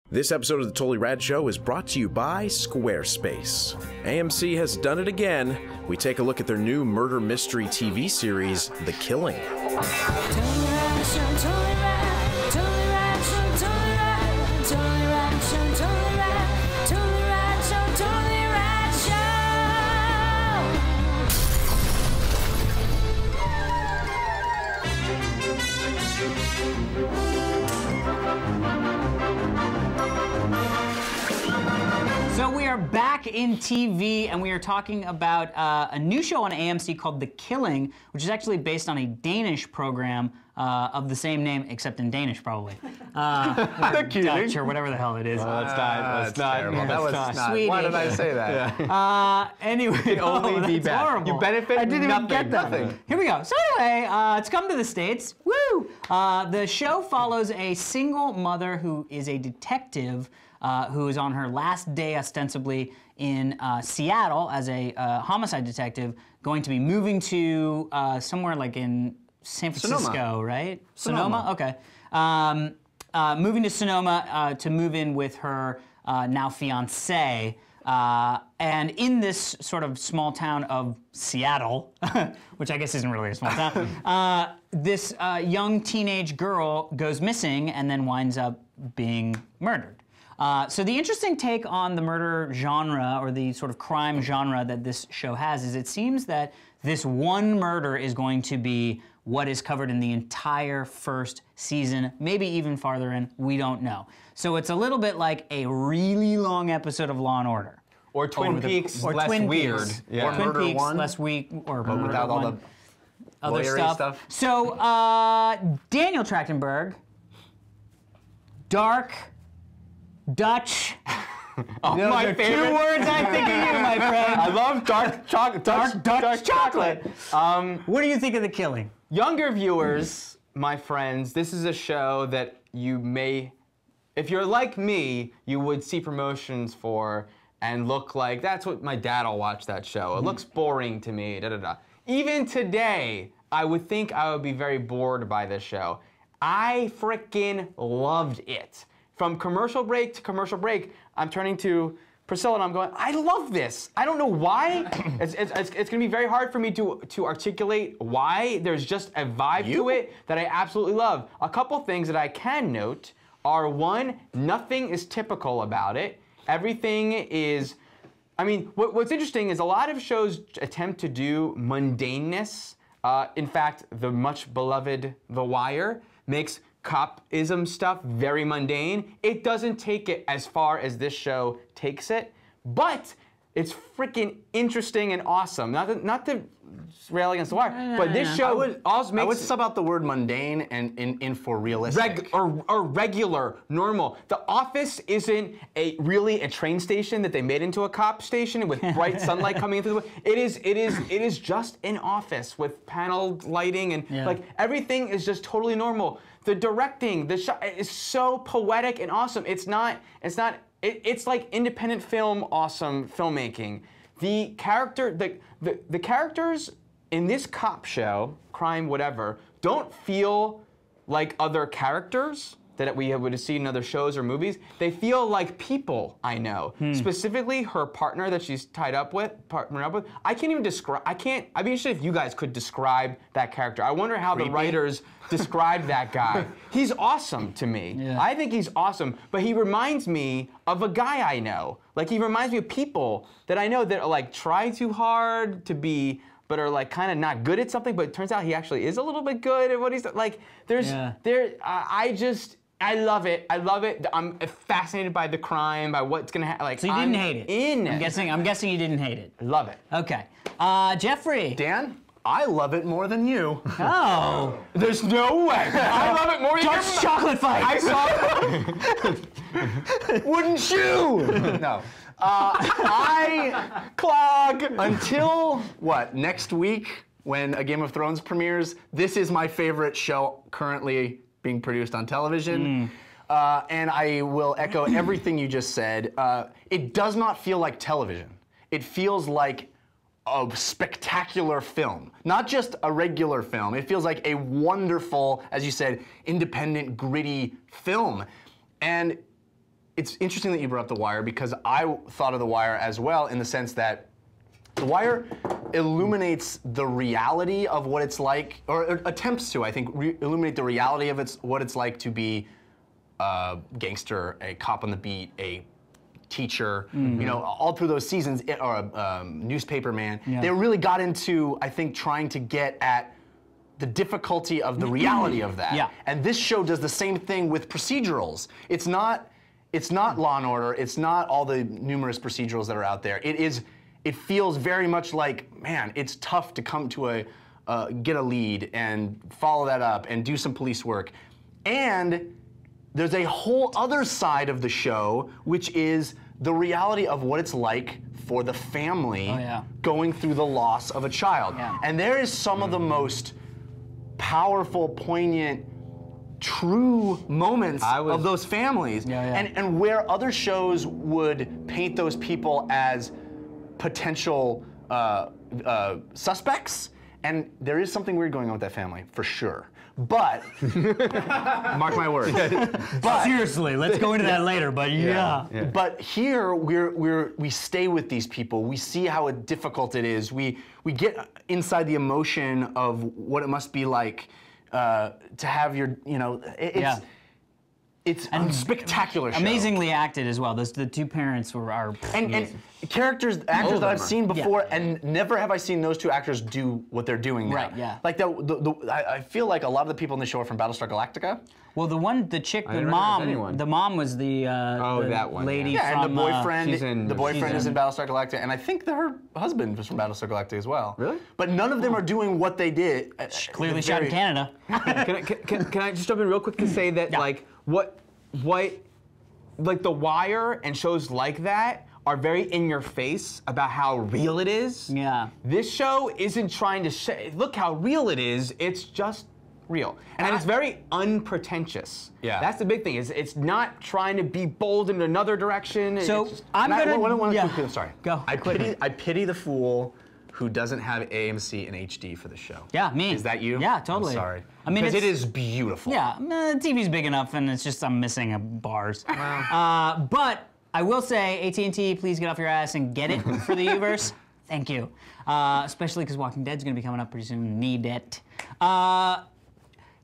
This episode of the Totally Rad Show is brought to you by Squarespace. AMC has done it again. We take a look at their new murder mystery TV series, The Killing. So we are back in TV, and we are talking about a new show on AMC called The Killing, which is actually based on a Danish program of the same name, except in Danish, probably. Dutch or whatever the hell it is. That's not. Terrible. That was not. Swedish. Why did I say that? Anyway, It only be that's bad. horrible. You benefit I didn't nothing. even get that. Nothing. Here we go. So anyway, it's come to the States. Woo! The show follows a single mother who is a detective who is on her last day, ostensibly, in Seattle as a homicide detective, going to be moving to somewhere like in San Francisco, Sonoma. Right? Sonoma. Okay. Moving to Sonoma to move in with her now fiancé. And in this sort of small town of Seattle, which I guess isn't really a small town, this young teenage girl goes missing and then winds up being murdered. So the interesting take on the murder genre, or the sort of crime genre that this show has, is it seems that this one murder is going to be what is covered in the entire first season, maybe even farther in, we don't know. So it's a little bit like a really long episode of Law & Order. Or Twin Peaks, Or less Twin weird. Peaks. Yeah. Or Twin Murder Peaks, One. less weak, or But Murder without all One. the Other lawyery stuff. So, Daniel Trachtenberg, dark, Dutch. My Two favorite. words I think of you, my friend. I love dark chocolate. Dutch chocolate. What do you think of The Killing? Younger viewers, my friends, this is a show that you may, if you're like me, you would see promotions for and look like, that's what my dad will watch that show. It looks boring to me, da da da. Even today, I would think I would be very bored by this show. I frickin' loved it. From commercial break to commercial break, I'm turning to Priscilla and I'm going, I love this. I don't know why. It's gonna be very hard for me to articulate why. There's just a vibe to it that I absolutely love. A couple things that I can note are, one, nothing is typical about it. Everything is, I mean, what's interesting is a lot of shows attempt to do mundaneness. In fact, the much beloved The Wire makes copism stuff very mundane. It doesn't take it as far as this show takes it, but it's freaking interesting and awesome. Not to rail against The Wire, but this show also makes I would sub out the word mundane and in for realistic. or regular, normal. The Office isn't really a train station that they made into a cop station with bright sunlight coming into the. It is just an office with paneled lighting and like everything is just totally normal. The directing, the shot is so poetic and awesome. It's like independent film, awesome filmmaking. The characters in this cop show, crime, whatever, don't feel like other characters that we would have seen in other shows or movies. They feel like people I know. Specifically, her partner that she's partnered up with. I can't even describe. I'd be interested if you guys could describe that character. I wonder how the writers described that guy. He's awesome to me. Yeah. I think he's awesome, but he reminds me of a guy I know. Like, he reminds me of people that I know that are like try too hard to be, but are like kind of not good at something, but it turns out he actually is a little bit good at what he's like. I love it. I love it. I'm fascinated by the crime, by what's gonna happen. Like, So you didn't hate it? I'm guessing you didn't hate it. I love it. Okay. Jeffrey. Dan, I love it more than you. Oh. There's no way. I love it more than Dutch chocolate fight. I saw it. Wouldn't you? No. Until, next week when a Game of Thrones premieres, this is my favorite show currently being produced on television. And I will echo everything you just said. It does not feel like television. It feels like a spectacular film, not just a regular film. It feels like a wonderful, as you said, independent, gritty film. And it's interesting that you brought up The Wire, because I thought of The Wire as well, in the sense that The Wire illuminates the reality of what it's like, or attempts to, I think, illuminate the reality of what it's like to be a gangster, a cop on the beat, a teacher, you know, all through those seasons, or a newspaper man. Yeah. They really got into, I think, trying to get at the difficulty of the reality of that. Yeah. And this show does the same thing with procedurals. It's not Law and Order. It's not all the numerous procedurals that are out there. It feels very much like, man, it's tough to come to get a lead and follow that up and do some police work. And there's a whole other side of the show, which is the reality of what it's like for the family going through the loss of a child. Yeah. And there is some of the most powerful, poignant, true moments of those families. And where other shows would paint those people as potential suspects, and there is something weird going on with that family, for sure. But, mark my words. But seriously, let's go into that later, but But here, we stay with these people. We see how difficult it is. We get inside the emotion of what it must be like to have your, you know, it's a spectacular show. Amazingly acted as well. The two parents are and actors that I've seen before, and never have I seen those two actors do what they're doing now. Right. Yeah. Like I feel like a lot of the people in the show are from Battlestar Galactica. Well, the mom was the that one, lady from and the boyfriend is in Battlestar Galactica, and I think that her husband was from Battlestar Galactica as well. Really? But none of them are doing what they did. Clearly shot in Canada. Can I just jump in real quick to say that like like The Wire and shows like that are very in your face about how real it is. Yeah. This show isn't trying to say, look how real it is. It's just real. And it's very unpretentious. Yeah. That's the big thing. It's not trying to be bold in another direction. So I'm gonna. Sorry. Go. I pity the fool who doesn't have AMC and HD for the show. Yeah, me. Is that you? Yeah, totally. I'm sorry. I mean, because it is beautiful. Yeah, the TV's big enough, and it's just I'm missing bars. Wow. But I will say, AT&T, please get off your ass and get it for the Uverse. Thank you. Especially because Walking Dead's going to be coming up pretty soon. Need it.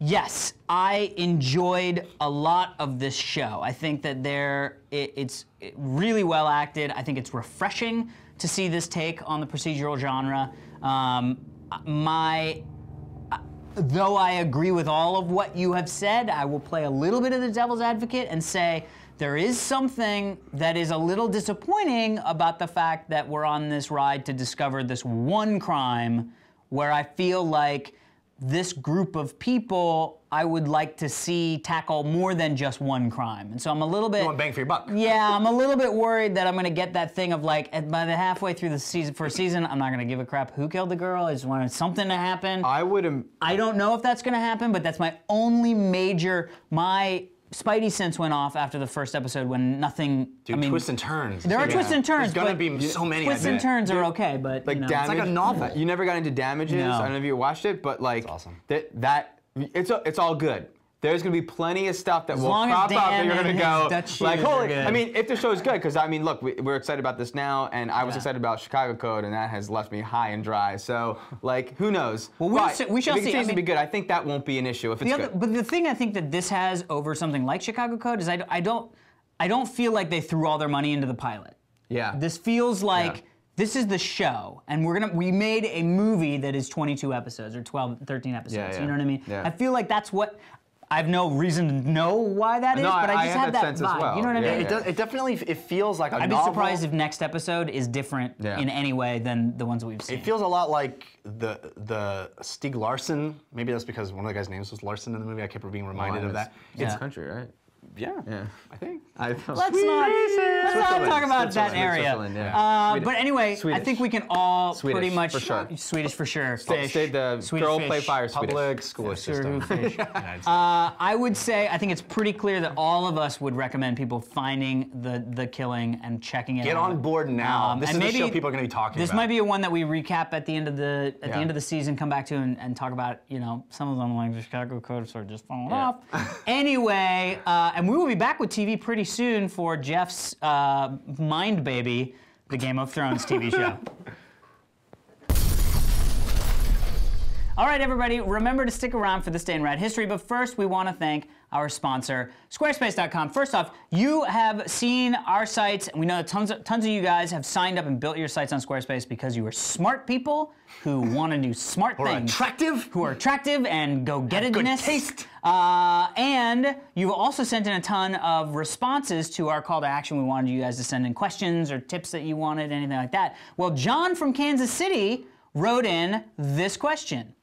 Yes, I enjoyed a lot of this show. I think that it's really well acted. I think it's refreshing to see this take on the procedural genre. Though I agree with all of what you have said, I will play a little bit of the devil's advocate and say there is something that is a little disappointing about the fact that we're on this ride to discover this one crime where I feel like this group of people I would like to see tackle more than just one crime. And so I'm a little bit... You want bang for your buck. Yeah, I'm a little bit worried that I'm going to get that thing of like, by the halfway through the first season, I'm not going to give a crap who killed the girl. I just wanted something to happen. I don't know if that's going to happen, but that's my only my Spidey sense went off after the first episode when nothing... Dude, twists and turns. There are twists and turns. There's going to be so many. Twists and turns are okay, but like, you know. Damage, it's like a novel. You never got into Damages. No. I don't know if you watched it, but like... That's awesome. It's all good. There's gonna be plenty of stuff that will crop up that you're gonna go like, holy. I mean, if the show is good, because I mean, look, we're excited about this now, and I was excited about Chicago Code, and that has left me high and dry. So, like, who knows? Well, we shall if it see. continues to be good, I think that won't be an issue if it's good. But the thing I think that this has over something like Chicago Code is I don't feel like they threw all their money into the pilot. Yeah. This feels like. This is the show, and we made a movie that is 22 episodes or 12, 13 episodes. You know what I mean? Yeah. I feel like that's what. I have no reason to know why that is, but I just have that sense vibe. as well. You know what I mean? It definitely feels like a I'd novel. be surprised if next episode is different in any way than the ones that we've seen. It feels a lot like the Stieg Larsson. Maybe that's because one of the guys' names was Larsson in the movie. I kept being reminded of that. It's country, right? Yeah, I think. Let's not talk about that area. Switzerland, yeah. But anyway, I Swedish. think we can all Swedish, pretty much for sure. Swedish for sure. The Swedish girl fish. play fire Swedish. Public school system. Fish. I would say I think it's pretty clear that all of us would recommend people finding the Killing and checking it out. Get on board now. This is and the maybe show people are going to be talking This about. might be a one that we recap at the end of the end of the season, come back to and talk about, you know, some of them like the Chicago Codes are just falling off. Anyway, and we will be back with TV pretty soon for Jeff's mind baby, the Game of Thrones TV show. All right, everybody, remember to stick around for This Day in Rad History, but first we want to thank our sponsor, Squarespace.com. First off, you have seen our sites, and we know that tons of you guys have signed up and built your sites on Squarespace because you are smart people who want to do smart things. Who are attractive and go-gettedness. Good taste. And you've also sent in a ton of responses to our call to action. We wanted you guys to send in questions or tips that you wanted, anything like that. Well, John from Kansas City wrote in this question.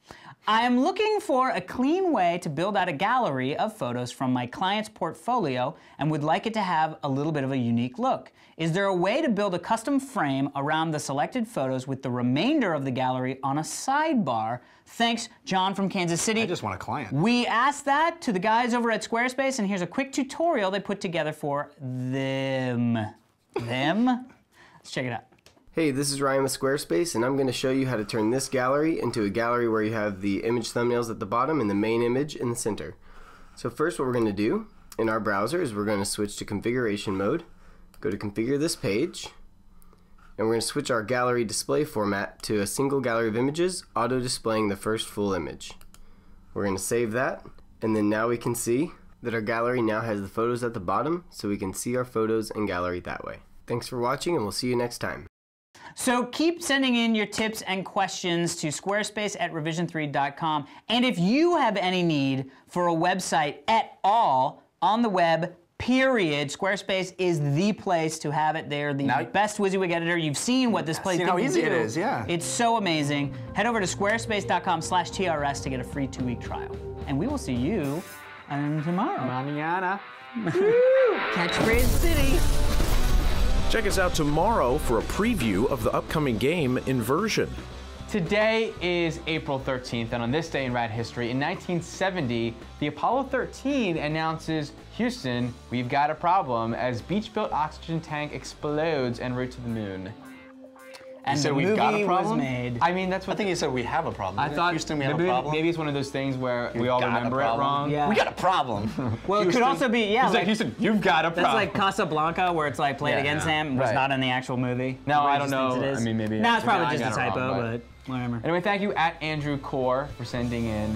I am looking for a clean way to build out a gallery of photos from my client's portfolio and would like it to have a little bit of a unique look. Is there a way to build a custom frame around the selected photos with the remainder of the gallery on a sidebar? Thanks, John from Kansas City. I just want a client. We asked that to the guys over at Squarespace, and here's a quick tutorial they put together for them. Let's check it out. Hey, this is Ryan with Squarespace, and I'm going to show you how to turn this gallery into a gallery where you have the image thumbnails at the bottom and the main image in the center. So first what we're going to do in our browser is we're going to switch to configuration mode, go to configure this page, and we're going to switch our gallery display format to a single gallery of images, auto displaying the first full image. We're going to save that, and then now we can see that our gallery now has the photos at the bottom, so we can see our photos and gallery that way. Thanks for watching, and we'll see you next time. So keep sending in your tips and questions to squarespace@revision3.com. And if you have any need for a website at all on the web, period, Squarespace is the place to have it. They're the best WYSIWYG editor. You've seen what this place can do. How easy it is, yeah. It's so amazing. Head over to squarespace.com/TRS to get a free 2-week trial. And we will see you tomorrow. Mañana. Catchphrase City. Check us out tomorrow for a preview of the upcoming game, Inversion. Today is April 13th, and on this day in rad history, in 1970, the Apollo 13 announces, Houston, we've got a problem, as beach-built oxygen tank explodes en route to the moon. And said the we've got a movie problem? was made. I mean, that's what I think you said we have a problem. I thought. Houston, we have a problem. Maybe it's one of those things where we all got a remember it problem. wrong. Yeah. We got a problem. Well, it could also be, yeah, He's like, Houston, you've got a problem. that's like Casablanca, where it's like played Yeah, against yeah. him, was Right. not in the actual movie. No, I Everybody don't just thinks know. it is. I mean, maybe- No, it's probably maybe I just a got it typo, wrong, but whatever. Anyway, thank you at Andrew Core for sending in.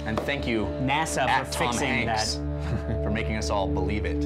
And thank you, NASA at for Tom fixing Hanks, that. for making us all believe it.